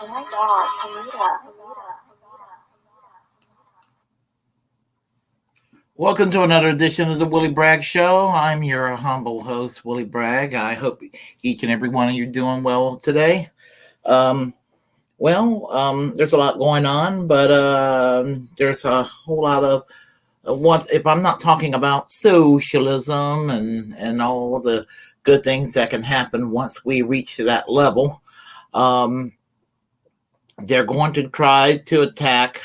Oh my God, Anita. Welcome to another edition of the Willy Bragg Show. I'm your humble host, Willy Bragg. I hope each and every one of you are doing well today. There's a lot going on, but there's a whole lot of what, if I'm not talking about socialism and all the good things that can happen once we reach to that level. They're going to try to attack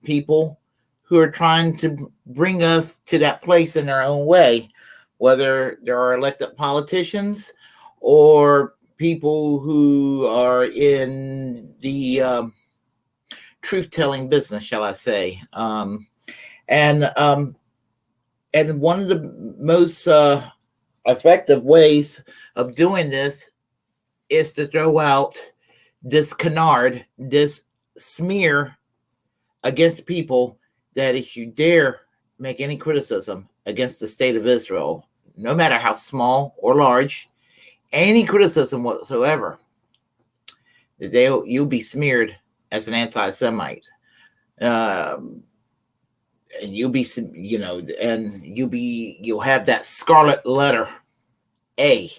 people who are trying to bring us to that place in their own way, whether there are elected politicians or people who are in the truth-telling business, shall I say. And one of the most effective ways of doing this is to throw out this canard, this smear against people that if you dare make any criticism against the state of Israel, no matter how small or large, any criticism whatsoever, you'll be smeared as an anti-Semite. And you'll be, you'll have that scarlet letter A,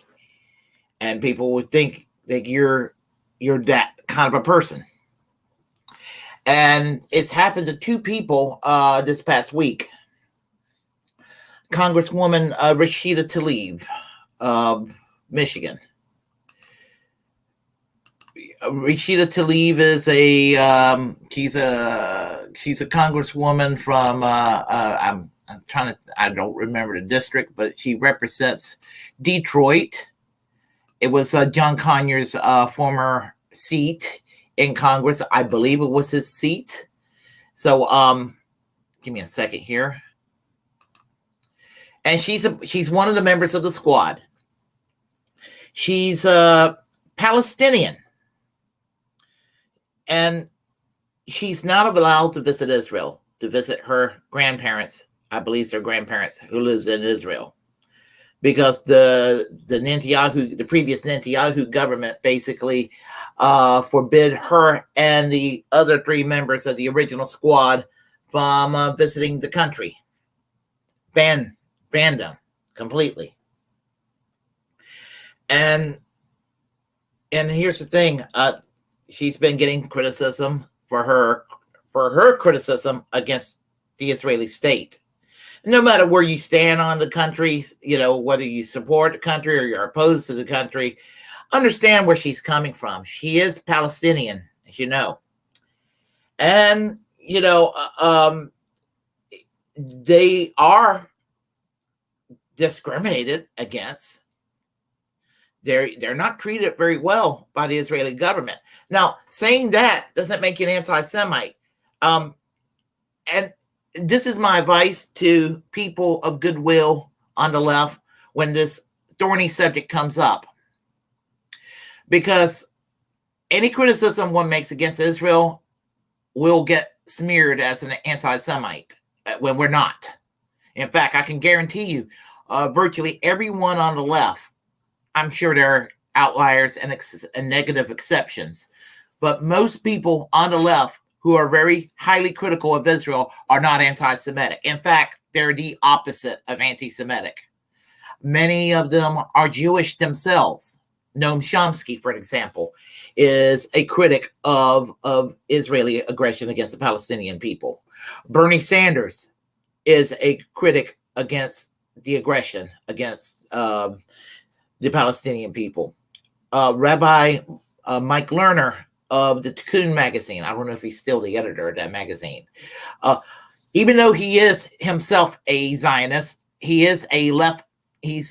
and people would think that you're that kind of a person. And it's happened to two people this past week. Congresswoman Rashida Tlaib of Michigan. Rashida Tlaib is she's a congresswoman from I don't remember the district, but she represents Detroit. It was John Conyers' former seat in Congress. I believe it was his seat. So give me a second here. And she's one of the members of the squad. She's Palestinian. And she's not allowed to visit Israel, to visit her grandparents, I believe her grandparents, who lives in Israel. because the previous Netanyahu government basically forbid her and the other 3 members of the original squad from visiting the country. Banned them completely. And here's the thing: she's been getting criticism for her criticism against the Israeli state. No matter where you stand on the country, whether you support the country or you're opposed to the country, understand where she's coming from. She is Palestinian, as you know. And, they are discriminated against. They're not treated very well by the Israeli government. Now, saying that doesn't make you an anti-Semite. And this is my advice to people of goodwill on the left when this thorny subject comes up. Because any criticism one makes against Israel will get smeared as an anti-Semite when we're not. In fact, I can guarantee you, virtually everyone on the left, I'm sure there are outliers and negative exceptions, but most people on the left who are very highly critical of Israel are not anti-Semitic. In fact, they're the opposite of anti-Semitic. Many of them are Jewish themselves. Noam Chomsky, for example, is a critic of Israeli aggression against the Palestinian people. Bernie Sanders is a critic against the aggression against the Palestinian people. Rabbi Mike Lerner of the Tikkun magazine, I don't know if he's still the editor of that magazine, even though he is himself a Zionist, he is a left. He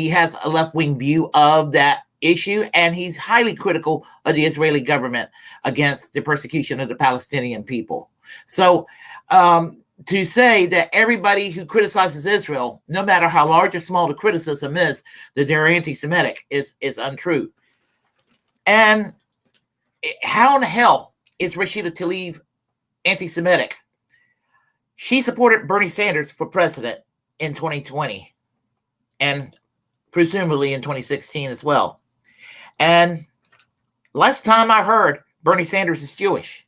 has a left-wing view of that issue, and he's highly critical of the Israeli government against the persecution of the Palestinian people. So to say that everybody who criticizes Israel, no matter how large or small the criticism is, that they're anti-Semitic is untrue. And how in the hell is Rashida Tlaib anti-Semitic? She supported Bernie Sanders for president in 2020 and presumably in 2016 as well. And last time I heard, Bernie Sanders is Jewish.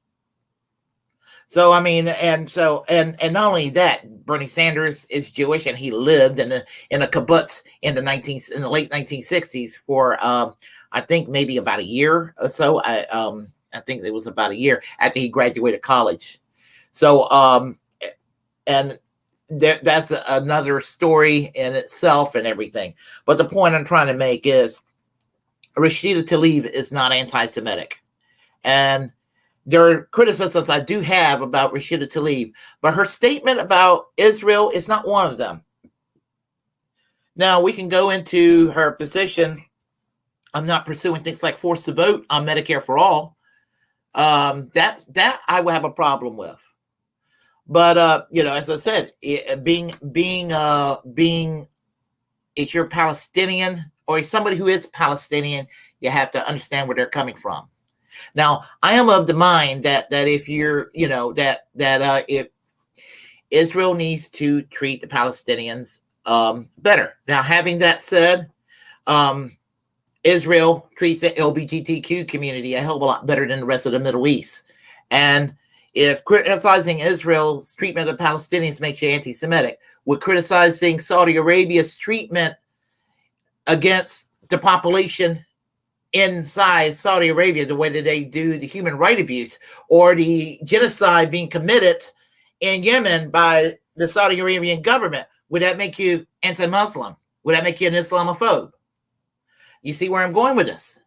So, I mean, and not only that, Bernie Sanders is Jewish, and he lived in a kibbutz in the late 1960s for I think maybe about a year or so. I think it was about a year after he graduated college. So, and that's another story in itself and everything. But the point I'm trying to make is Rashida Tlaib is not anti-Semitic, and there are criticisms I do have about Rashida Tlaib, but her statement about Israel is not one of them. Now, we can go into her position. I'm not pursuing things like forced to vote on Medicare for all. That I would have a problem with. But as I said, being if you're Palestinian or somebody who is Palestinian, you have to understand where they're coming from. Now, I am of the mind that if you're, if Israel needs to treat the Palestinians better. Now, having that said, Israel treats the LGBTQ community a hell of a lot better than the rest of the Middle East. And if criticizing Israel's treatment of Palestinians makes you anti-Semitic, would criticizing Saudi Arabia's treatment against the population inside Saudi Arabia, the way that they do the human right abuse or the genocide being committed in Yemen by the Saudi Arabian government, would that make you anti-Muslim? Would that make you an Islamophobe? You see where I'm going with this?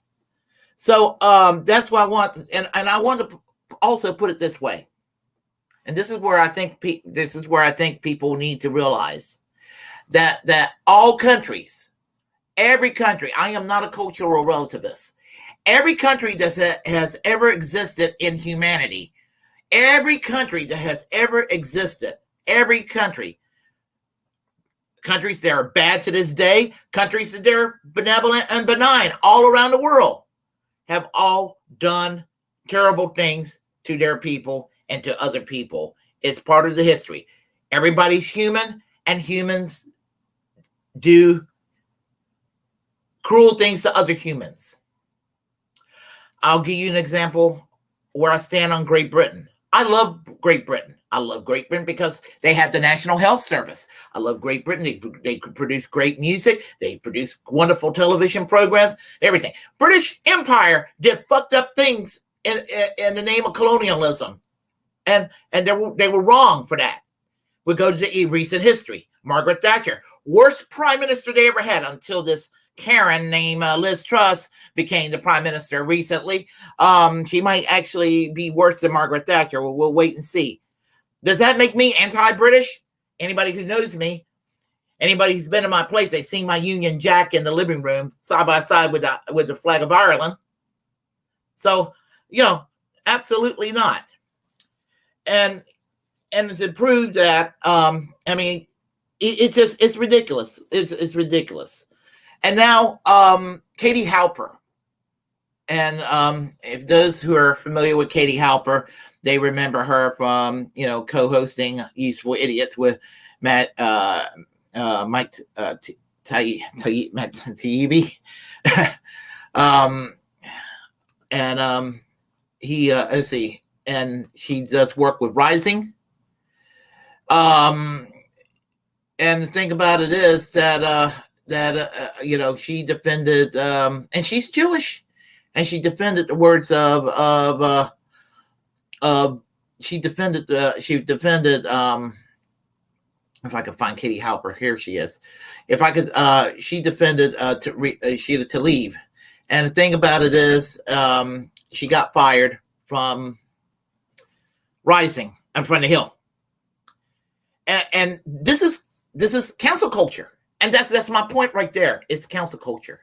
So that's why I want, and I want to also put it this way. And this is where I think people need to realize that all countries, every country, I am not a cultural relativist. Every country that has ever existed in humanity, every country that has ever existed, every country, countries that are bad to this day, countries that are benevolent and benign all around the world, have all done terrible things to their people and to other people. It's part of the history. Everybody's human, and humans do cruel things to other humans. I'll give you an example where I stand on Great Britain. I love Great Britain. I love Great Britain because they have the National Health Service. I love Great Britain. They produce great music. They produce wonderful television programs, everything. British Empire did fucked up things in the name of colonialism. And they were wrong for that. We go to the recent history. Margaret Thatcher, worst prime minister they ever had until this Karen named Liz Truss became the prime minister recently. She might actually be worse than Margaret Thatcher. We'll wait and see. Does that make me anti-British? Anybody who knows me, anybody who's been in my place, they've seen my Union Jack in the living room side by side with the flag of Ireland. So, absolutely not. And to prove that, it's ridiculous. It's ridiculous. And now, Katie Halper. And if those who are familiar with Katie Halper, they remember her from, co-hosting Useful Idiots with Mike Taibbi. He let's see, and she does work with Rising. And the thing about it is that she defended, and she's Jewish, and she defended the words she defended if I could find Katie Halper, here she is. If I could, she defended Rashida Tlaib, and the thing about it is, she got fired from Rising in front of the Hill, and this is cancel culture, and that's my point right there. It's cancel culture.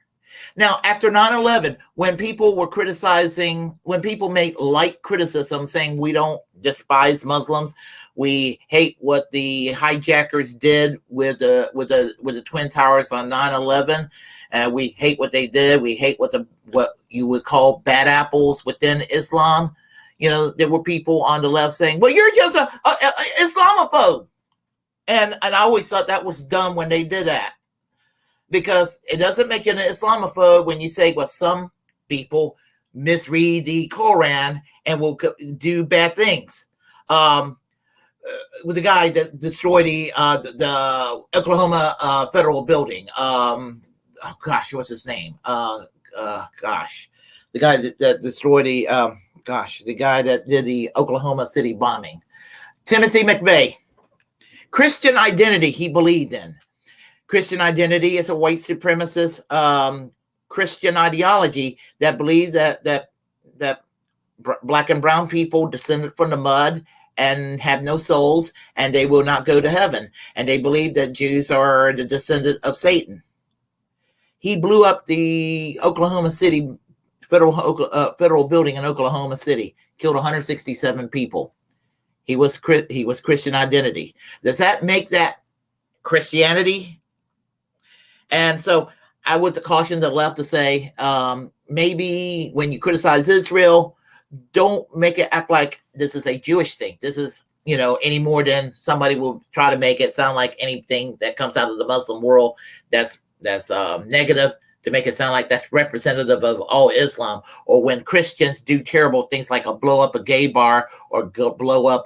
Now, after 9/11, when people were criticizing, when people made light criticism saying we don't despise Muslims, we hate what the hijackers did with the Twin Towers on 9/11, and we hate what they did. We hate what you would call bad apples within Islam. There were people on the left saying, "Well, you're just a Islamophobe," and I always thought that was dumb when they did that. Because it doesn't make you an Islamophobe when you say, well, some people misread the Quran and will do bad things. With the guy that destroyed the Oklahoma federal building. What's his name? The guy that destroyed the guy that did the Oklahoma City bombing. Timothy McVeigh. Christian identity he believed in. Christian identity is a white supremacist Christian ideology that believes that black and brown people descended from the mud and have no souls, and they will not go to heaven. And they believe that Jews are the descendant of Satan. He blew up the Oklahoma City federal building in Oklahoma City, killed 167 people. He was Christian identity. Does that make that Christianity? And so I would caution the left to say, maybe when you criticize Israel, don't make it act like this is a Jewish thing. This is, any more than somebody will try to make it sound like anything that comes out of the Muslim world that's negative, to make it sound like that's representative of all Islam. Or when Christians do terrible things like blow up a gay bar or blow up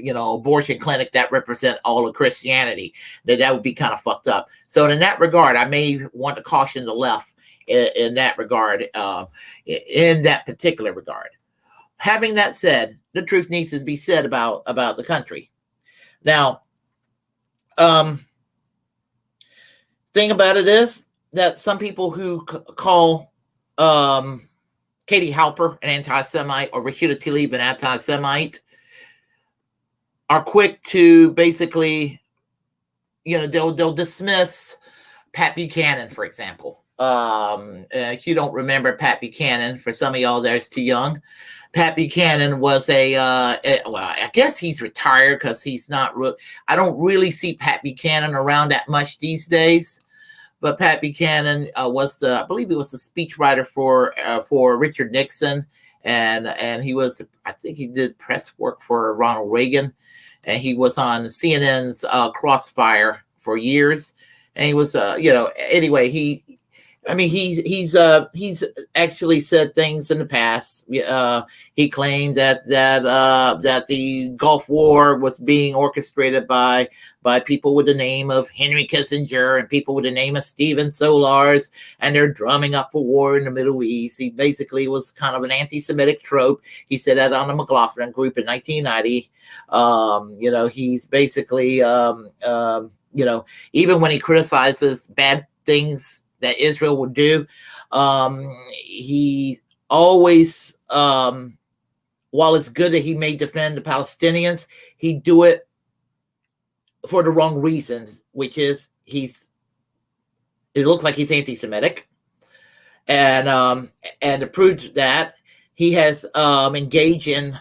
abortion clinic that represent all of Christianity, that would be kind of fucked up. So in that regard, I may want to caution the left in that regard, in that particular regard. Having that said, the truth needs to be said about the country. Now, thing about it is that some people who call Katie Halper an anti-Semite or Rashida Tlaib an anti-Semite are quick to basically, they'll dismiss Pat Buchanan, for example. If you don't remember Pat Buchanan, for some of y'all that's too young, Pat Buchanan was I guess he's retired because he's not I don't really see Pat Buchanan around that much these days. But Pat Buchanan was I believe he was the speechwriter for Richard Nixon, and he was, I think he did press work for Ronald Reagan, and he was on CNN's Crossfire for years, and he was anyway, I mean, he's actually said things in the past. He claimed that the Gulf War was being orchestrated by people with the name of Henry Kissinger and people with the name of Steven Solars, and they're drumming up a war in the Middle East. He basically was kind of an anti-Semitic trope. He said that on the McLaughlin Group in 1990. You know, he's basically you know, even when he criticizes bad things that Israel would do, he always, while it's good that he may defend the Palestinians, he do it for the wrong reasons, which is it looks like he's anti-Semitic, and to prove that, he has engaged in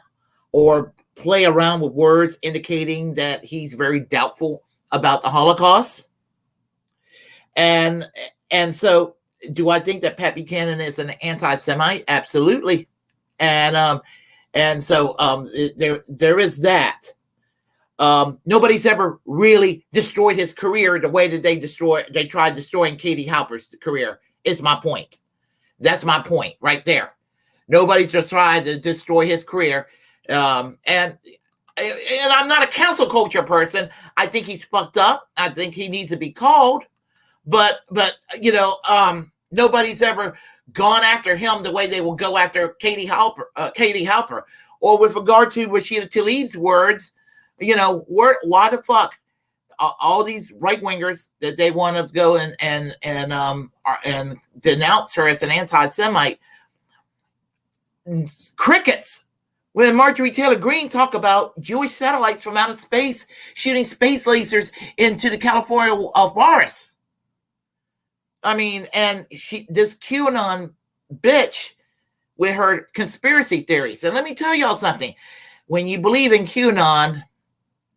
or play around with words indicating that he's very doubtful about the Holocaust. And so, do I think that Pat Buchanan is an anti-Semite? Absolutely. And so there is that. Nobody's ever really destroyed his career the way that they tried destroying Katie Halper's career, is my point. That's my point right there. Nobody just tried to destroy his career. And I'm not a cancel culture person. I think he's fucked up. I think he needs to be called. But you know, nobody's ever gone after him the way they will go after Katie Halper. Or with regard to Rashida Tlaib's words, you know, why the fuck all these right wingers that they want to go and denounce her as an anti-Semite? Crickets. When Marjorie Taylor Greene talk about Jewish satellites from outer space shooting space lasers into the California forests. I mean, and this QAnon bitch with her conspiracy theories. And let me tell y'all something. When you believe in QAnon,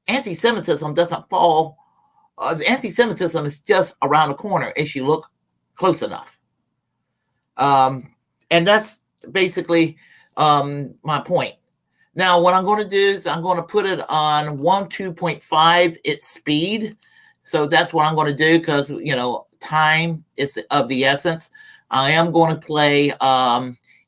anti-Semitism doesn't fall. Anti-Semitism is just around the corner if you look close enough. And that's basically my point. Now, what I'm going to do is I'm going to put it on 1.2.5 its speed. So that's what I'm going to do because, you know, time is of the essence. I am going to play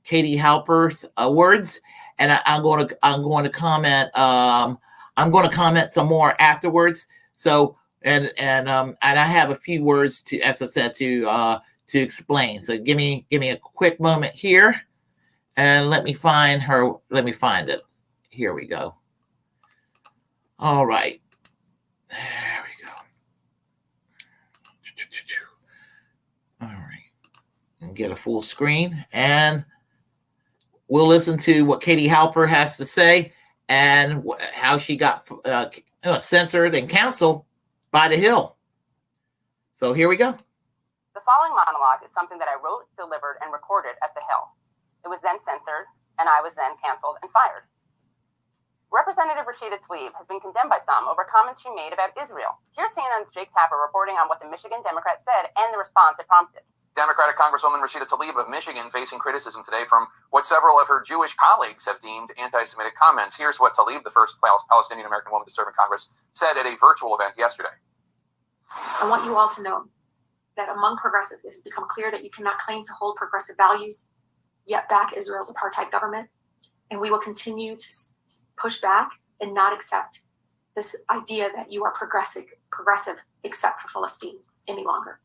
Katie Halper's words, and I'm going to comment. I'm going to comment some more afterwards. So and I have a few words to, as I said, to explain. So give me a quick moment here, and let me find her. Let me find it. Here we go. All right. There we go. All right. And get a full screen. And we'll listen to what Katie Halper has to say and how she got censored and canceled by The Hill. So here we go. The following monologue is something that I wrote, delivered, and recorded at The Hill. It was then censored, and I was then canceled and fired. Representative Rashida Tlaib has been condemned by some over comments she made about Israel. Here's CNN's Jake Tapper reporting on what the Michigan Democrat said and the response it prompted. Democratic Congresswoman Rashida Tlaib of Michigan facing criticism today from what several of her Jewish colleagues have deemed anti-Semitic comments. Here's what Tlaib, the first Palestinian-American woman to serve in Congress, said at a virtual event yesterday. I want you all to know that among progressives, it has become clear that you cannot claim to hold progressive values, yet back Israel's apartheid government. And we will continue to push back and not accept this idea that you are progressive except for Palestine any longer.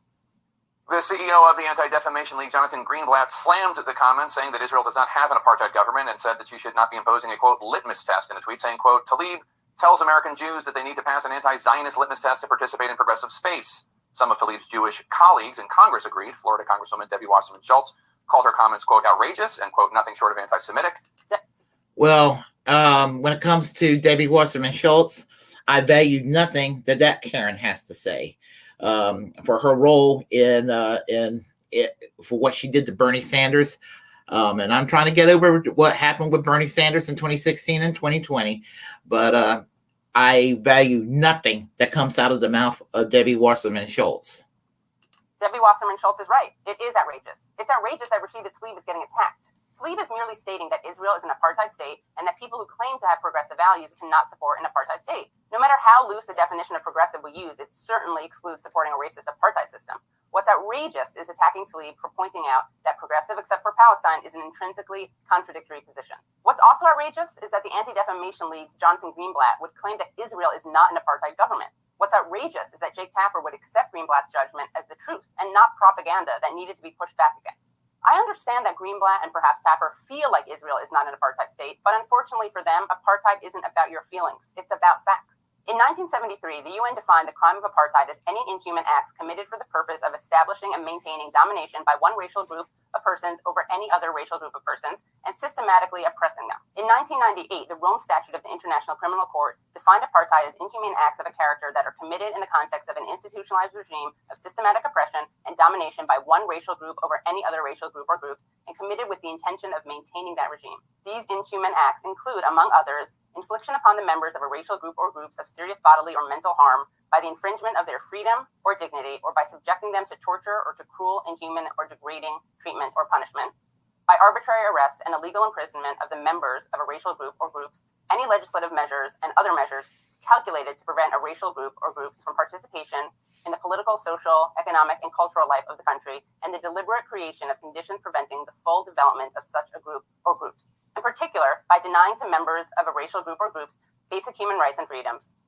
The CEO of the Anti-Defamation League, Jonathan Greenblatt, slammed the comment, saying that Israel does not have an apartheid government, and said that she should not be imposing a, quote, litmus test in a tweet, saying, quote, Tlaib tells American Jews that they need to pass an anti-Zionist litmus test to participate in progressive space. Some of Tlaib's Jewish colleagues in Congress agreed. Florida Congresswoman Debbie Wasserman Schultz called her comments, quote, outrageous and, quote, nothing short of anti-Semitic. Well, when it comes to Debbie Wasserman Schultz, I value nothing that Karen has to say. For her role in for what she did to Bernie Sanders. And I'm trying to get over what happened with Bernie Sanders in 2016 and 2020. But I value nothing that comes out of the mouth of Debbie Wasserman Schultz. Debbie Wasserman Schultz is right. It is outrageous. It's outrageous that Rashida Tlaib is getting attacked. Tlaib is merely stating that Israel is an apartheid state and that people who claim to have progressive values cannot support an apartheid state. No matter how loose a definition of progressive we use, it certainly excludes supporting a racist apartheid system. What's outrageous is attacking Tlaib for pointing out that progressive except for Palestine is an intrinsically contradictory position. What's also outrageous is that the Anti-Defamation League's Jonathan Greenblatt would claim that Israel is not an apartheid government. What's outrageous is that Jake Tapper would accept Greenblatt's judgment as the truth and not propaganda that needed to be pushed back against. I understand that Greenblatt and perhaps Tapper feel like Israel is not an apartheid state, but unfortunately for them, apartheid isn't about your feelings. It's about facts. In 1973, the UN defined the crime of apartheid as any inhuman acts committed for the purpose of establishing and maintaining domination by one racial group of persons over any other racial group of persons and systematically oppressing them. In 1998, the Rome Statute of the International Criminal Court defined apartheid as inhumane acts of a character that are committed in the context of an institutionalized regime of systematic oppression and domination by one racial group over any other racial group or groups and committed with the intention of maintaining that regime. These inhuman acts include, among others, infliction upon the members of a racial group or groups of serious bodily or mental harm by the infringement of their freedom or dignity, or by subjecting them to torture or to cruel, inhuman, or degrading treatment or punishment, by arbitrary arrest and illegal imprisonment of the members of a racial group or groups, any legislative measures and other measures calculated to prevent a racial group or groups from participation in the political, social, economic, and cultural life of the country, and the deliberate creation of conditions preventing the full development of such a group or groups. In particular, by denying to members of a racial group or groups basic human rights and freedoms,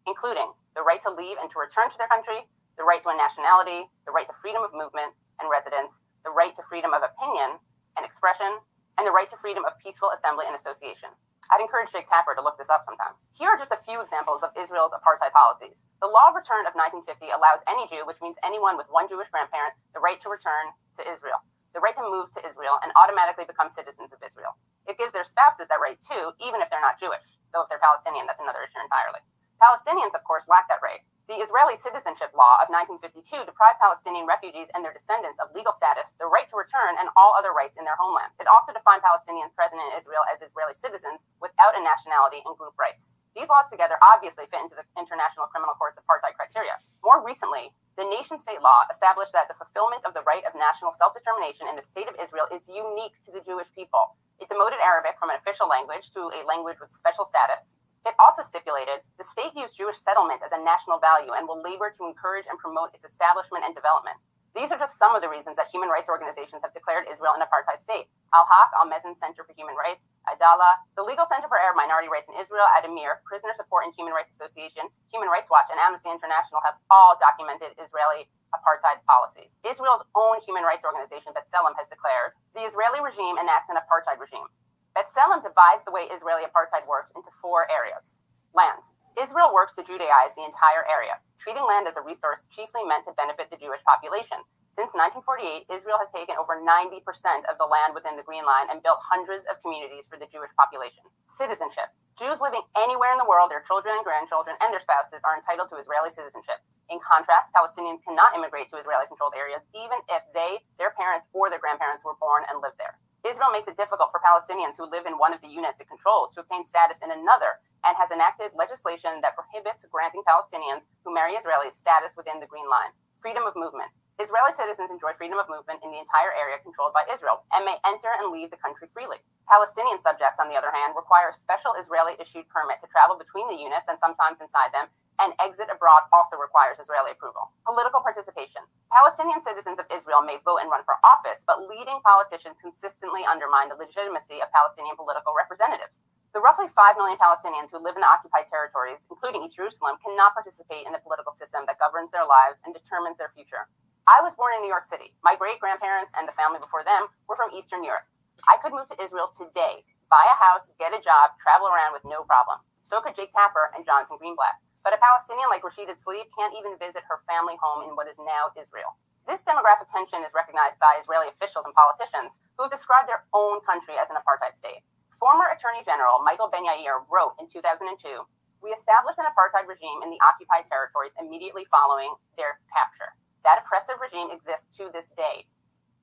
including the right to leave and to return to their country, the right to a nationality, the right to freedom of movement and residence, the right to freedom of opinion and expression, and the right to freedom of peaceful assembly and association. I'd encourage Jake Tapper to look this up sometime. Here are just a few examples of Israel's apartheid policies. The Law of Return of 1950 allows any Jew, which means anyone with one Jewish grandparent, the right to return to Israel, the right to move to Israel and automatically become citizens of Israel. It gives their spouses that right too, even if they're not Jewish, though if they're Palestinian, that's another issue entirely. Palestinians, of course, lack that right. The Israeli Citizenship Law of 1952 deprived Palestinian refugees and their descendants of legal status, the right to return, and all other rights in their homeland. It also defined Palestinians present in Israel as Israeli citizens without a nationality and group rights. These laws together obviously fit into the International Criminal Court's apartheid criteria. More recently, the nation-state law established that the fulfillment of the right of national self-determination in the state of Israel is unique to the Jewish people. It demoted Arabic from an official language to a language with special status. It also stipulated the state views Jewish settlement as a national value and will labor to encourage and promote its establishment and development. These are just some of the reasons that human rights organizations have declared Israel an apartheid state. Al-Haq, Al-Mezin Center for Human Rights, Adalah, the Legal Center for Arab Minority Rights in Israel, Adamir, Prisoner Support and Human Rights Association, Human Rights Watch, and Amnesty International have all documented Israeli apartheid policies. Israel's own human rights organization, B'Tselem, has declared the Israeli regime enacts an apartheid regime. B'Tselem divides the way Israeli apartheid works into 4 areas. Land. Israel works to Judaize the entire area, treating land as a resource chiefly meant to benefit the Jewish population. Since 1948, Israel has taken over 90% of the land within the Green Line and built hundreds of communities for the Jewish population. Citizenship. Jews living anywhere in the world, their children and grandchildren, and their spouses are entitled to Israeli citizenship. In contrast, Palestinians cannot immigrate to Israeli-controlled areas, even if they, their parents, or their grandparents were born and lived there. Israel makes it difficult for Palestinians who live in one of the units it controls to obtain status in another, and has enacted legislation that prohibits granting Palestinians who marry Israelis status within the Green Line. Freedom of movement. Israeli citizens enjoy freedom of movement in the entire area controlled by Israel and may enter and leave the country freely. Palestinian subjects, on the other hand, require a special Israeli-issued permit to travel between the units and sometimes inside them, and exit abroad also requires Israeli approval. Political participation. Palestinian citizens of Israel may vote and run for office, but leading politicians consistently undermine the legitimacy of Palestinian political representatives. The roughly 5 million Palestinians who live in the occupied territories, including East Jerusalem, cannot participate in the political system that governs their lives and determines their future. I was born in New York City. My great-grandparents and the family before them were from Eastern Europe. I could move to Israel today, buy a house, get a job, travel around with no problem. So could Jake Tapper and Jonathan Greenblatt. But a Palestinian like Rashida Tlaib can't even visit her family home in what is now Israel. This demographic tension is recognized by Israeli officials and politicians who have described their own country as an apartheid state. Former Attorney General Michael Ben-Yair wrote in 2002, "We established an apartheid regime in the occupied territories immediately following their capture. That oppressive regime exists to this day."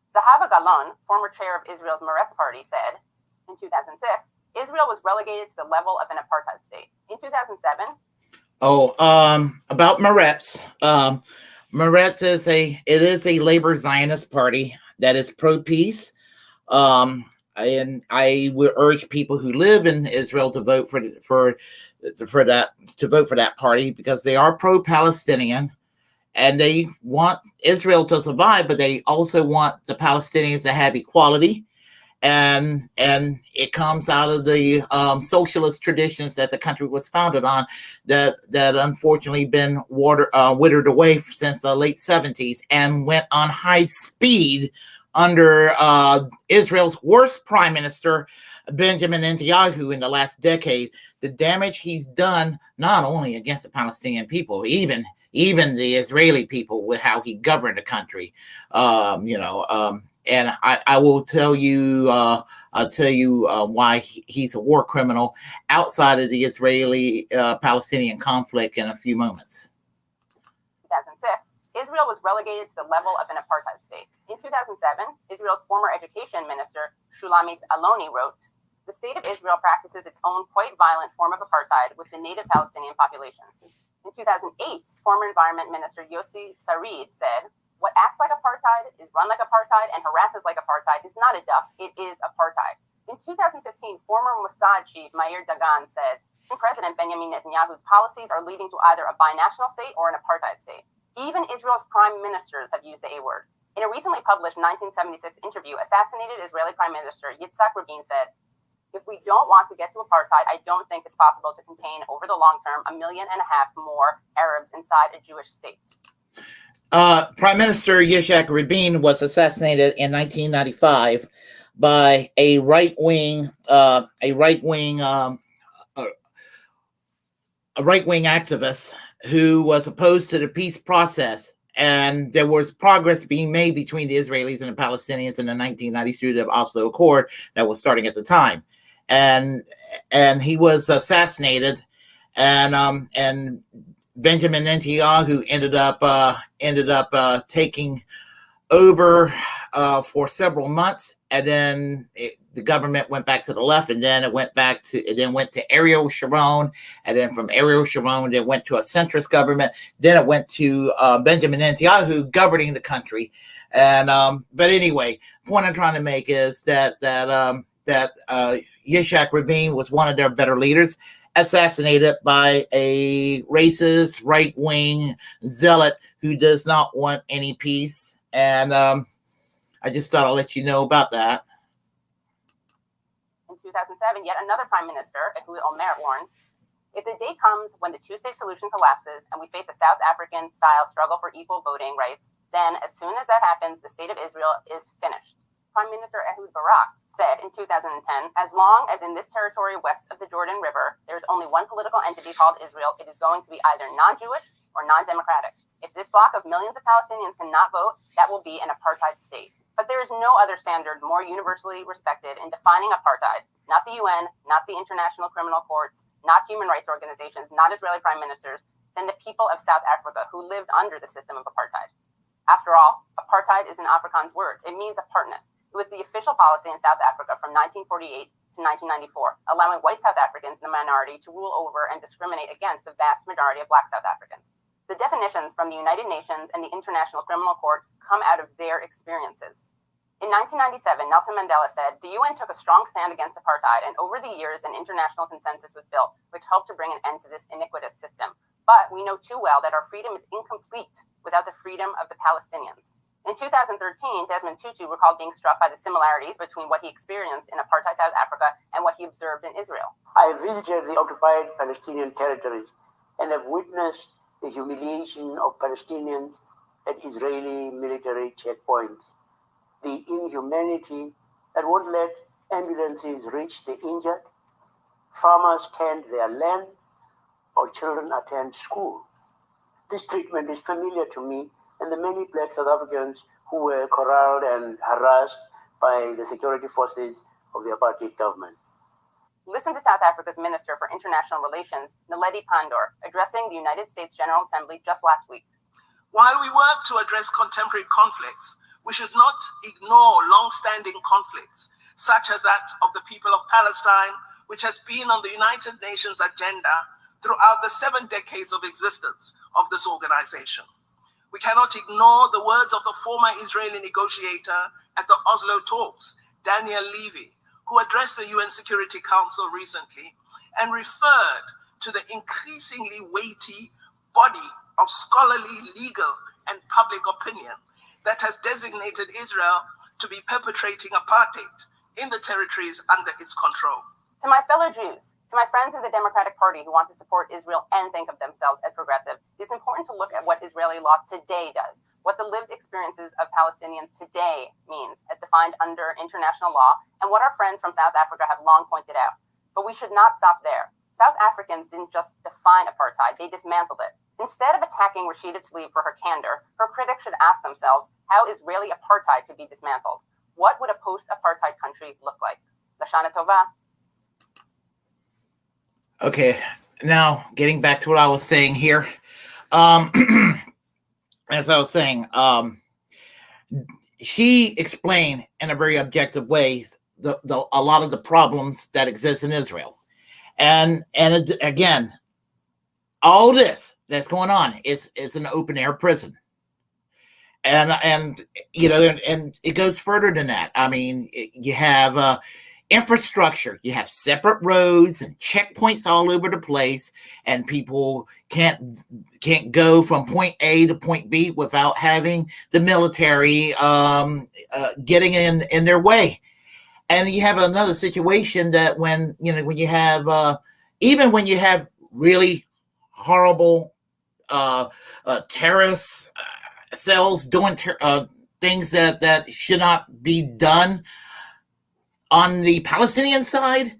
Zahava Galon, former chair of Israel's Meretz party, said in 2006, Israel was relegated to the level of an apartheid state. In 2007, about Meretz. Meretz is a labor Zionist party that is pro-peace. I would urge people who live in Israel to vote for that party, because they are pro-Palestinian and they want Israel to survive, but they also want the Palestinians to have equality. And it comes out of the socialist traditions that the country was founded on, that unfortunately been withered away since the late 70s, and went on high speed under Israel's worst prime minister, Benjamin Netanyahu, in the last decade. The damage he's done, not only against the Palestinian people, even the Israeli people, with how he governed the country. And I will tell you, why he's a war criminal outside of the Israeli-Palestinian conflict in a few moments. 2006, Israel was relegated to the level of an apartheid state. In 2007, Israel's former education minister, Shulamit Aloni, wrote, "The state of Israel practices its own quite violent form of apartheid with the native Palestinian population." In 2008, former Environment Minister Yossi Sarid said, "What acts like apartheid, is run like apartheid, and harasses like apartheid is not a duck, it is apartheid." In 2015, former Mossad chief Meir Dagan said, "President Benjamin Netanyahu's policies are leading to either a binational state or an apartheid state." Even Israel's prime ministers have used the A word. In a recently published 1976 interview, assassinated Israeli Prime Minister Yitzhak Rabin said, "If we don't want to get to apartheid, I don't think it's possible to contain over the long term 1.5 million more Arabs inside a Jewish state." Prime Minister Yitzhak Rabin was assassinated in 1995 by a right-wing activist who was opposed to the peace process, and there was progress being made between the Israelis and the Palestinians in the 1992 the Oslo Accord that was starting at the time, and he was assassinated, and Benjamin Netanyahu ended up taking over for several months, and then the government went back to the left, and then it went to Ariel Sharon, and then from Ariel Sharon it went to a centrist government. Then it went to Benjamin Netanyahu governing the country. And but anyway, the point I'm trying to make is that Yitzhak Rabin was one of their better leaders, assassinated by a racist right-wing zealot who does not want any peace. And I just thought I'll let you know about that. In 2007, yet another prime minister, Ehud Olmert, warned, "If the day comes when the two-state solution collapses and we face a South African-style struggle for equal voting rights, then as soon as that happens, the state of Israel is finished." Prime Minister Ehud Barak said in 2010, "As long as in this territory west of the Jordan River, there is only one political entity called Israel, it is going to be either non-Jewish or non-democratic. If this block of millions of Palestinians cannot vote, that will be an apartheid state." But there is no other standard more universally respected in defining apartheid, not the UN, not the International Criminal Courts, not human rights organizations, not Israeli prime ministers, than the people of South Africa who lived under the system of apartheid. After all, apartheid is an Afrikaans word. It means apartness. It was the official policy in South Africa from 1948 to 1994, allowing white South Africans in the minority to rule over and discriminate against the vast majority of black South Africans. The definitions from the United Nations and the International Criminal Court come out of their experiences. In 1997, Nelson Mandela said, "The UN took a strong stand against apartheid, and over the years, an international consensus was built, which helped to bring an end to this iniquitous system. But we know too well that our freedom is incomplete without the freedom of the Palestinians." In 2013, Desmond Tutu recalled being struck by the similarities between what he experienced in apartheid South Africa and what he observed in Israel. "I visited the occupied Palestinian territories and have witnessed the humiliation of Palestinians at Israeli military checkpoints, the inhumanity that won't let ambulances reach the injured, farmers tend their land, or children attend school. This treatment is familiar to me and the many black South Africans who were corralled and harassed by the security forces of the apartheid government." Listen to South Africa's Minister for International Relations, Naledi Pandor, addressing the United States General Assembly just last week. "While we work to address contemporary conflicts, we should not ignore long-standing conflicts, such as that of the people of Palestine, which has been on the United Nations agenda throughout the 7 decades of existence of this organization. We cannot ignore the words of the former Israeli negotiator at the Oslo talks, Daniel Levy, who addressed the UN Security Council recently and referred to the increasingly weighty body of scholarly, legal, and public opinion that has designated Israel to be perpetrating apartheid in the territories under its control. To my fellow Jews, to my friends in the Democratic Party who want to support Israel and think of themselves as progressive, it's important to look at what Israeli law today does, what the lived experiences of Palestinians today means as defined under international law, and what our friends from South Africa have long pointed out. But we should not stop there. South Africans didn't just define apartheid, they dismantled it. Instead of attacking Rashida Tlaib for her candor, her critics should ask themselves how Israeli apartheid could be dismantled. What would a post-apartheid country look like? Lashana Tova. Okay, now getting back to what I was saying here. As I was saying, she explained in a very objective way a lot of the problems that exist in Israel. And again, all this that's going on is an open air prison. And you know, and it goes further than that. I mean, you have infrastructure, you have separate roads and checkpoints all over the place, and people can't go from point A to point B without having the military getting in their way. And you have another situation that when you have even when you have really horrible terrorist cells doing things that should not be done on the Palestinian side,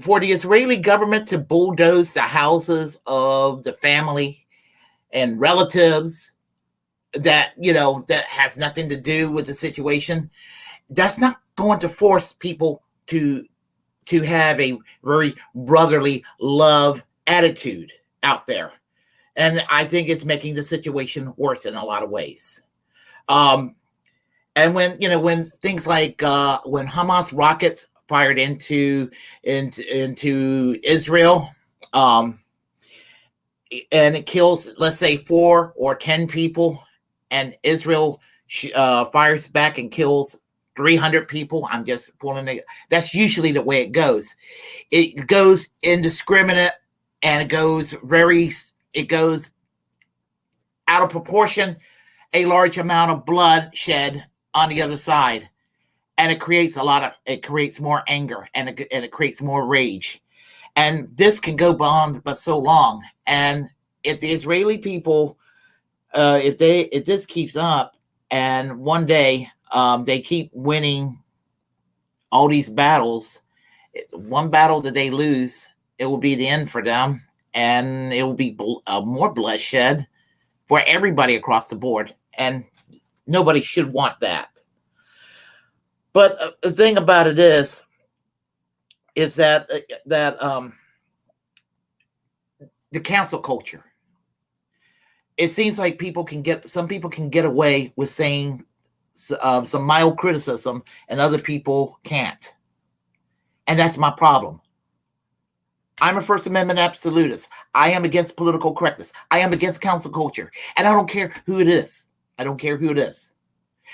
for the Israeli government to bulldoze the houses of the family and relatives that has nothing to do with the situation, that's not going to force people to have a very brotherly love attitude out there. And I think it's making the situation worse in a lot of ways. And when things like when Hamas rockets fired into Israel, and it kills, let's say, 4 or 10 people, and Israel fires back and kills 300 people. I'm just pulling it. That's usually the way it goes. It goes indiscriminate, and it goes out of proportion. A large amount of blood shed on the other side, and it creates more anger, and it creates more rage, and this can go on but so long. And if the Israeli people, if this keeps up, and one day they keep winning all these battles, one battle that they lose, it will be the end for them, and it will be more bloodshed for everybody across the board, and nobody should want that. But the thing about it is that the cancel culture. It seems like some people can get away with saying some mild criticism, and other people can't. And that's my problem. I'm a First Amendment absolutist. I am against political correctness. I am against cancel culture, and I don't care who it is. I don't care who it is.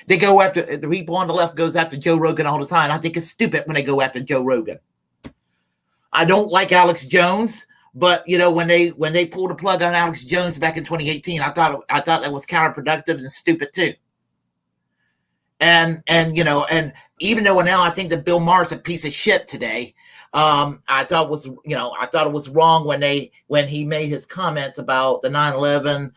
They go after, the people on the left goes after Joe Rogan all the time. I think it's stupid when they go after Joe Rogan. I don't like Alex Jones, but when they pulled the plug on Alex Jones back in 2018, I thought that was counterproductive and stupid too. And even though now I think that Bill Maher is a piece of shit today, I thought it was wrong when he made his comments about the 9/11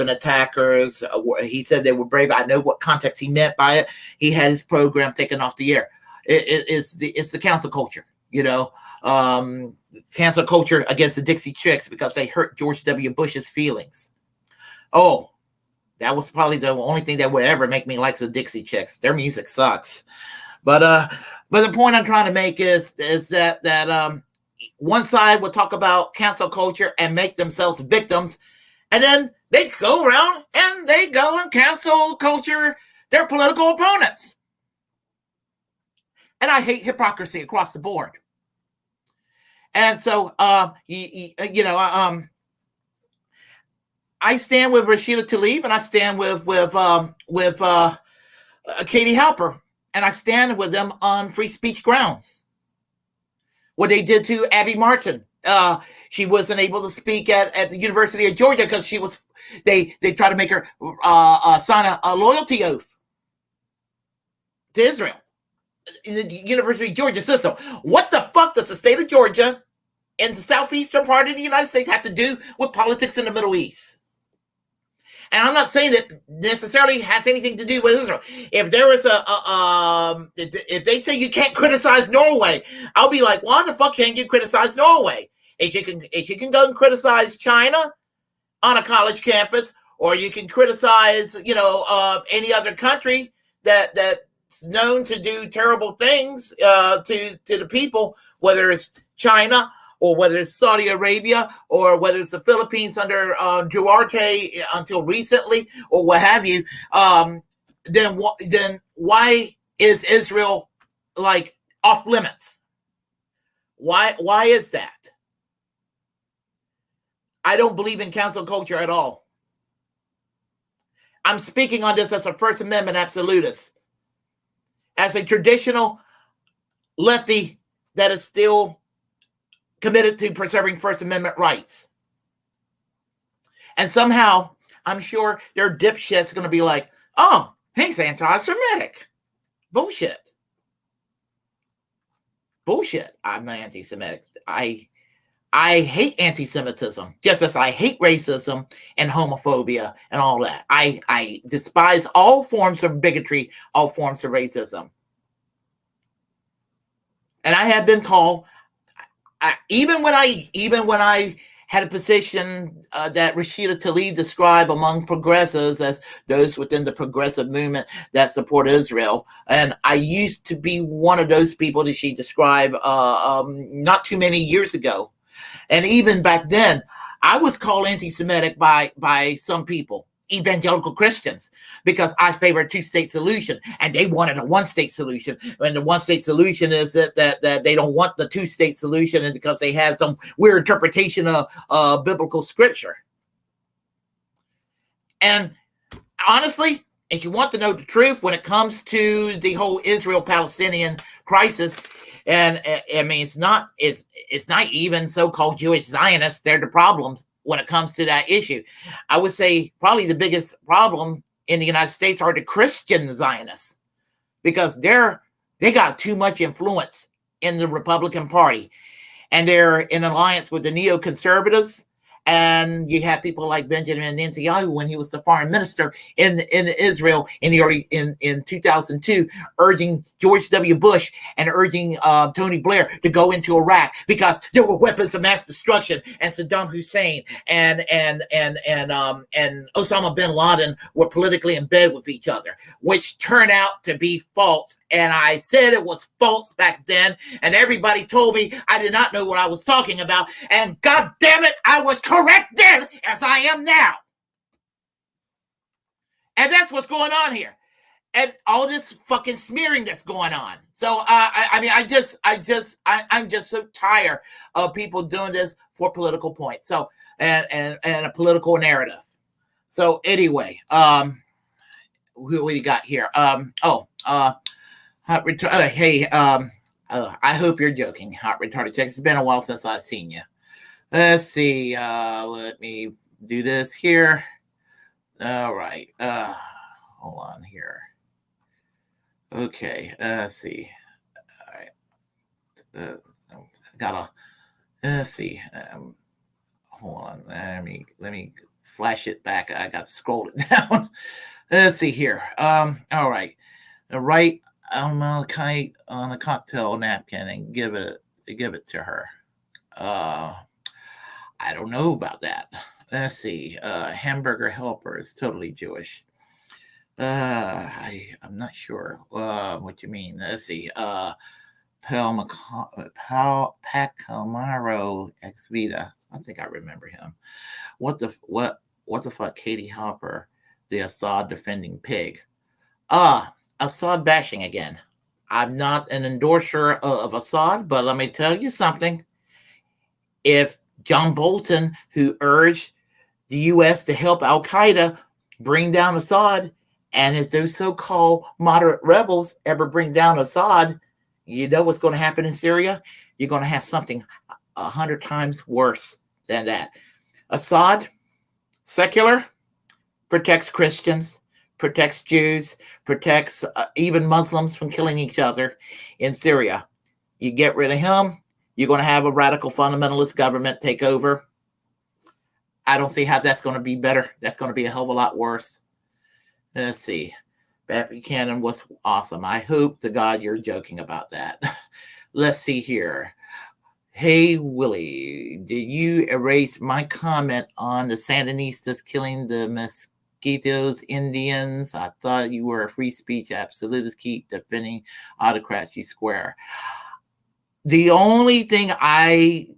attackers. He said they were brave. I know what context he meant by it. He had his program taken off the air. It's the cancel culture, cancel culture against the Dixie Chicks because they hurt George W. Bush's feelings. Oh, that was probably the only thing that would ever make me like the Dixie Chicks. Their music sucks. But the point I'm trying to make is that one side will talk about cancel culture and make themselves victims, and then they go around and they go and cancel culture their political opponents. And I hate hypocrisy across the board. And so I stand with Rashida Tlaib, and I stand with Katie Halper. And I stand with them on free speech grounds. What they did to Abby Martin. She wasn't able to speak at the University of Georgia because they tried to make her sign a loyalty oath to Israel in the University of Georgia system. What the fuck does the state of Georgia and the southeastern part of the United States have to do with politics in the Middle East? And I'm not saying that necessarily has anything to do with Israel. If there is if they say you can't criticize Norway, I'll be like, why the fuck can't you criticize Norway? If you can go and criticize China on a college campus, or you can criticize, any other country that's known to do terrible things to the people, whether it's China, or whether it's Saudi Arabia, or whether it's the Philippines under Duterte until recently, or what have you, then why is Israel like off limits? Why is that? I don't believe in cancel culture at all. I'm speaking on this as a First Amendment absolutist, as a traditional lefty that is still committed to preserving First Amendment rights. And somehow, I'm sure their dipshits going to be like, oh, he's anti-Semitic. Bullshit. I'm anti-Semitic. I hate anti-Semitism, just as I hate racism and homophobia and all that. I despise all forms of bigotry, all forms of racism. And I have been called, even when I had a position that Rashida Tlaib described among progressives as those within the progressive movement that support Israel. And I used to be one of those people that she described not too many years ago. And even back then, I was called anti-Semitic by some people, evangelical Christians, because I favor a two-state solution, and they wanted a one-state solution. And the one-state solution is that they don't want the two-state solution, and because they have some weird interpretation of biblical scripture. And honestly, if you want to know the truth, when it comes to the whole Israel-Palestinian crisis, and I mean, it's not even so-called Jewish Zionists. They're the problems when it comes to that issue. I would say probably the biggest problem in the United States are the Christian Zionists, because they got too much influence in the Republican Party, and they're in alliance with the neoconservatives. And you have people like Benjamin Netanyahu, when he was the foreign minister in Israel in 2002, urging George W. Bush and urging Tony Blair to go into Iraq because there were weapons of mass destruction, and Saddam Hussein and Osama bin Laden were politically in bed with each other, which turned out to be false. And I said it was false back then, and everybody told me I did not know what I was talking about. And God damn it, I was correct then as I am now. And that's what's going on here. And all this fucking smearing that's going on. So I'm just so tired of people doing this for political points. So and a political narrative. So anyway, what do you got here? Hot retarded. Hey, I hope you're joking. Hot retarded Texas. It's been a while since I've seen you. Let's see. Let me do this here. All right. Hold on here. Okay. Let's see. All right. Let's see. Hold on. Let me flash it back. I got to scroll it down. Let's see here. All right. Right on a cocktail napkin and give it to her. I don't know about that. Let's see. Hamburger Helper is totally Jewish. I'm not sure what you mean. Let's see. Pacamaro ex Vita. I think I remember him. What the fuck, Katie Halper, the Assad defending pig. Assad bashing again. I'm not an endorser of Assad, but let me tell you something. If John Bolton, who urged the U.S. to help Al-Qaeda bring down Assad, And if those so-called moderate rebels ever bring down Assad, you know what's going to happen in Syria? You're going to have something 100 times worse than that. Assad, secular, protects Christians, protects Jews, protects even Muslims from killing each other in Syria. You get rid of him, you're going to have a radical fundamentalist government take over. I don't see how that's going to be better. That's going to be a hell of a lot worse. Let's see. Pat Buchanan was awesome. I hope to God you're joking about that. Let's see here. Hey, Willie, did you erase my comment on the Sandinistas killing the Mosquitoes Indians? I thought you were a free speech absolutist. Keep defending autocracy square. The only thing I've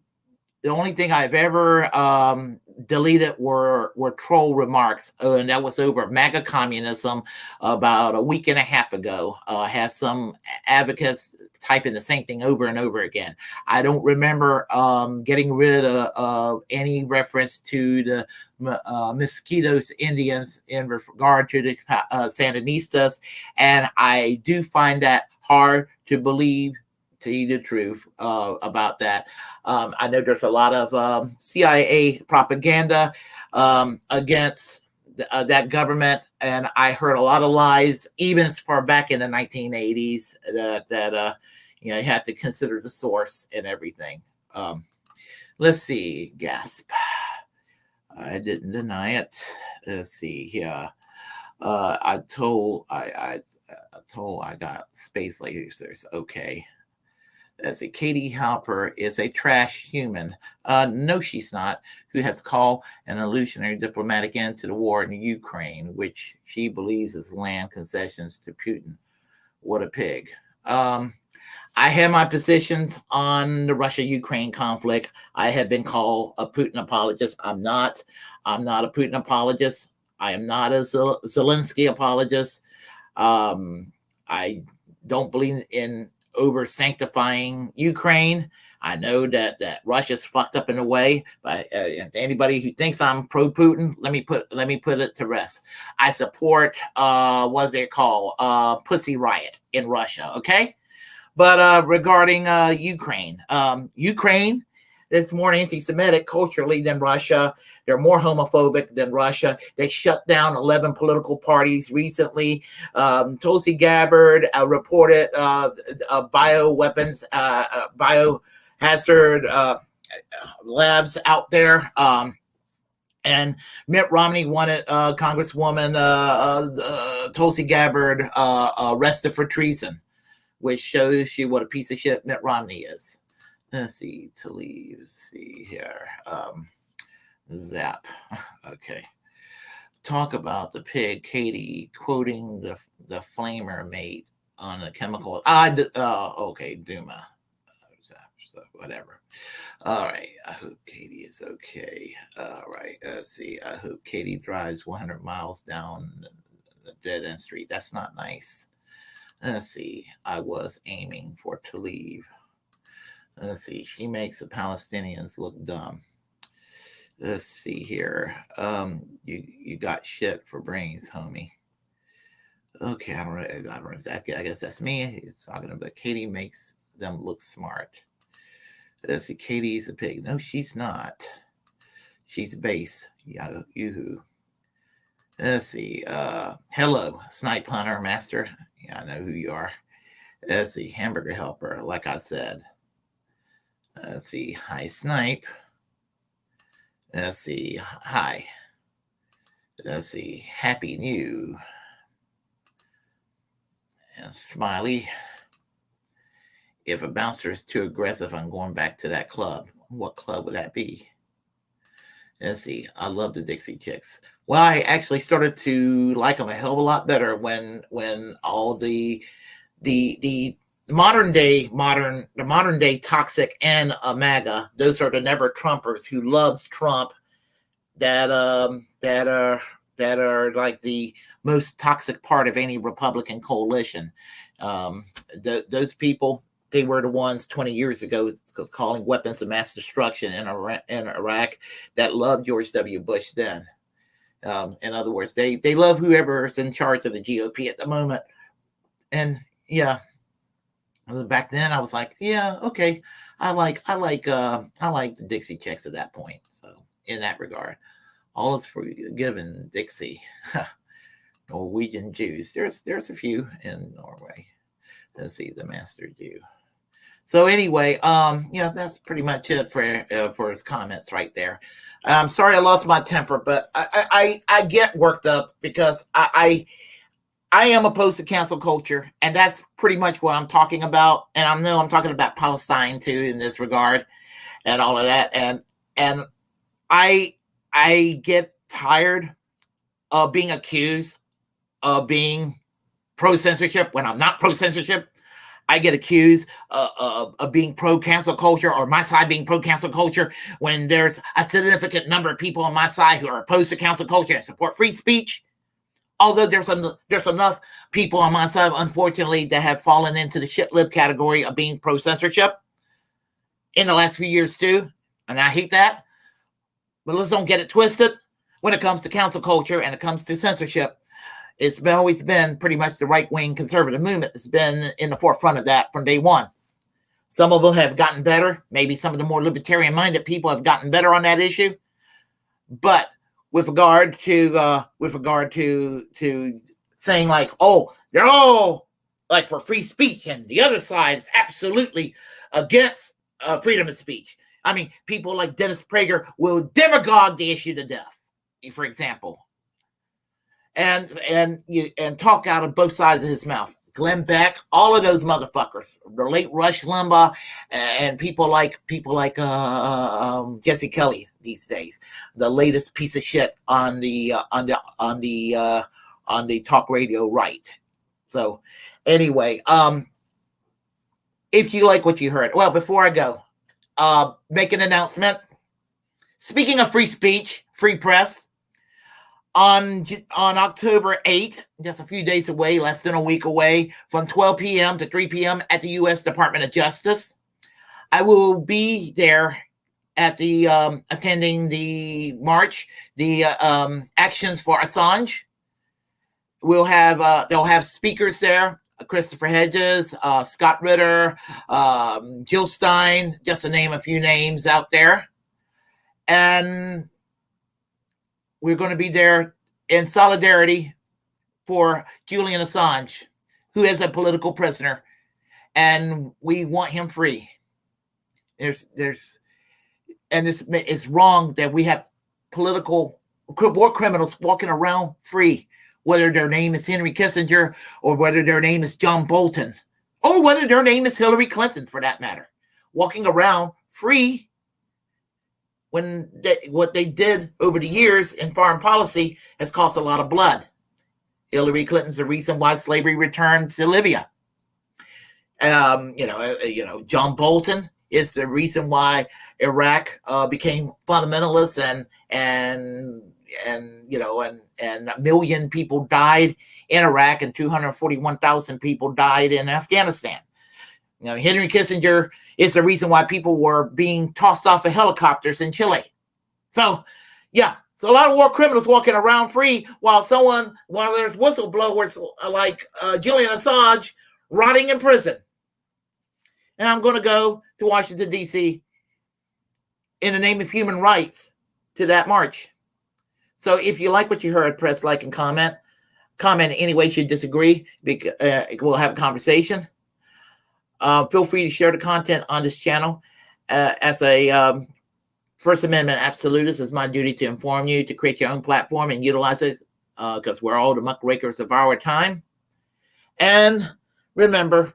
ever deleted were troll remarks, and that was over MAGA communism about a week and a half ago. Had some advocates typing the same thing over and over again. I don't remember getting rid of any reference to the Mosquitoes Indians in regard to the Sandinistas, and I do find that hard to believe, to tell you the truth about that. I know there's a lot of CIA propaganda against that government, and I heard a lot of lies, even as far back in the 1980s, that you know, you have to consider the source and everything. Let's see, gasp. I didn't deny it. Let's see here. I got space lasers. Okay. Let's see. Katie Halper is a trash human. No, she's not. Who has called an illusionary diplomatic end to the war in Ukraine, which she believes is land concessions to Putin. What a pig. I have my positions on the Russia-Ukraine conflict. I have been called a Putin apologist. I'm not a Putin apologist. I am not a Zelensky apologist. I don't believe in over sanctifying Ukraine. I know that Russia's fucked up in a way, but anybody who thinks I'm pro Putin, let me put it to rest. I support what's it called, Pussy Riot in Russia. Okay. But regarding Ukraine, Ukraine is more anti-Semitic culturally than Russia. They're more homophobic than Russia. They shut down 11 political parties recently. Tulsi Gabbard reported bioweapons, biohazard labs out there. And Mitt Romney wanted Congresswoman Tulsi Gabbard arrested for treason, which shows you what a piece of shit Mitt Romney is. Let's see, to leave. See here. Zap. Okay. Talk about the pig, Katie, quoting the flamer mate on a chemical. Okay, Duma. So whatever. All right. I hope Katie is okay. All right. Let's see. I hope Katie drives 100 miles down the dead end street. That's not nice. Let's see. I was aiming for to leave. Let's see. She makes the Palestinians look dumb. Let's see here. You got shit for brains, homie. Okay, I guess that's me. He's talking about Katie makes them look smart. Let's see. Katie's a pig. No, she's not. She's base. Yeah, yoo-hoo. Let's see. Hello, Snipe Hunter Master. Yeah, I know who you are. Let's see. Hamburger Helper, like I said. Let's see. Hi, Snipe. Let's see. Hi. Let's see. Happy New. And Smiley. If a bouncer is too aggressive, I'm going back to that club. What club would that be? Let's see. I love the Dixie Chicks. Well, I actually started to like them a hell of a lot better when all the modern day toxic and MAGA, those are the never Trumpers who loves Trump, that are like the most toxic part of any Republican coalition. Those people, they were the ones 20 years ago calling weapons of mass destruction in Iraq that loved George W. Bush then. In other words, they love whoever's in charge of the GOP at the moment. And yeah, back then I was like, yeah, okay, I like the Dixie checks at that point. So in that regard, all is forgiven, Dixie. Norwegian Jews. There's a few in Norway. Let's see, the Master Jew. So anyway, yeah, that's pretty much it for his comments right there. I'm sorry I lost my temper, but I get worked up because I am opposed to cancel culture, and that's pretty much what I'm talking about. And I know I'm talking about Palestine too in this regard, and all of that. And I get tired of being accused of being pro-censorship when I'm not pro-censorship. I get accused of being pro-cancel culture, or my side being pro-cancel culture, when there's a significant number of people on my side who are opposed to cancel culture and support free speech. Although there's enough people on my side, unfortunately, that have fallen into the shitlib category of being pro-censorship in the last few years too, and I hate that. But let's don't get it twisted. When it comes to cancel culture and it comes to censorship, it's always been pretty much the right-wing conservative movement that's been in the forefront of that from day one. Some of them have gotten better. Maybe some of the more libertarian-minded people have gotten better on that issue. But with regard to saying like, oh, they're all like for free speech, and the other side is absolutely against freedom of speech. I mean, people like Dennis Prager will demagogue the issue to death, for example. And talk out of both sides of his mouth. Glenn Beck, all of those motherfuckers, the late Rush Limbaugh, and people like Jesse Kelly these days, the latest piece of shit on the talk radio right. So anyway, if you like what you heard, well, before I go, make an announcement. Speaking of free speech, free press. On October 8th, just a few days away, less than a week away, from 12 p.m. to 3 p.m. at the U.S. Department of Justice, I will be there at the attending the march, the Actions for Assange. They'll have speakers there: Christopher Hedges, Scott Ritter, Jill Stein, just to name a few names out there, and we're going to be there in solidarity for Julian Assange, who is a political prisoner, and we want him free. It's wrong that we have political war criminals walking around free, whether their name is Henry Kissinger, or whether their name is John Bolton, or whether their name is Hillary Clinton, for that matter, walking around free. When what they did over the years in foreign policy has cost a lot of blood. Hillary Clinton's the reason why slavery returned to Libya. John Bolton is the reason why Iraq became fundamentalist, and a million people died in Iraq, and 241,000 people died in Afghanistan. Henry Kissinger is the reason why people were being tossed off of helicopters in Chile. So, yeah, so a lot of war criminals walking around free, while there's whistleblowers like Julian Assange rotting in prison. And I'm going to go to Washington, D.C. in the name of human rights to that march. So if you like what you heard, press like and comment. Comment in any way you disagree. We'll have a conversation. Feel free to share the content on this channel. As a First Amendment absolutist, it's my duty to inform you, to create your own platform and utilize it, because we're all the muckrakers of our time. And remember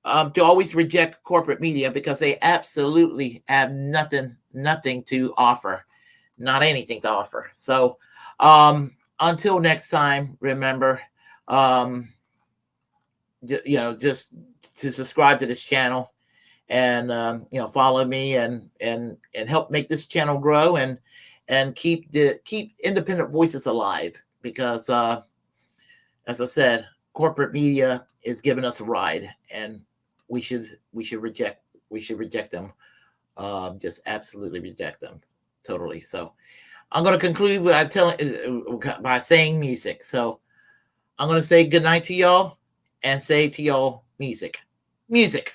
to always reject corporate media, because they absolutely have nothing to offer, not anything to offer. So until next time, remember, just to subscribe to this channel, and follow me, and help make this channel grow, and keep independent voices alive, because as I said, corporate media is giving us a ride, and we should reject them. Just absolutely reject them totally. So I'm going to conclude by saying music. So I'm going to say goodnight to y'all and say to y'all music. Music.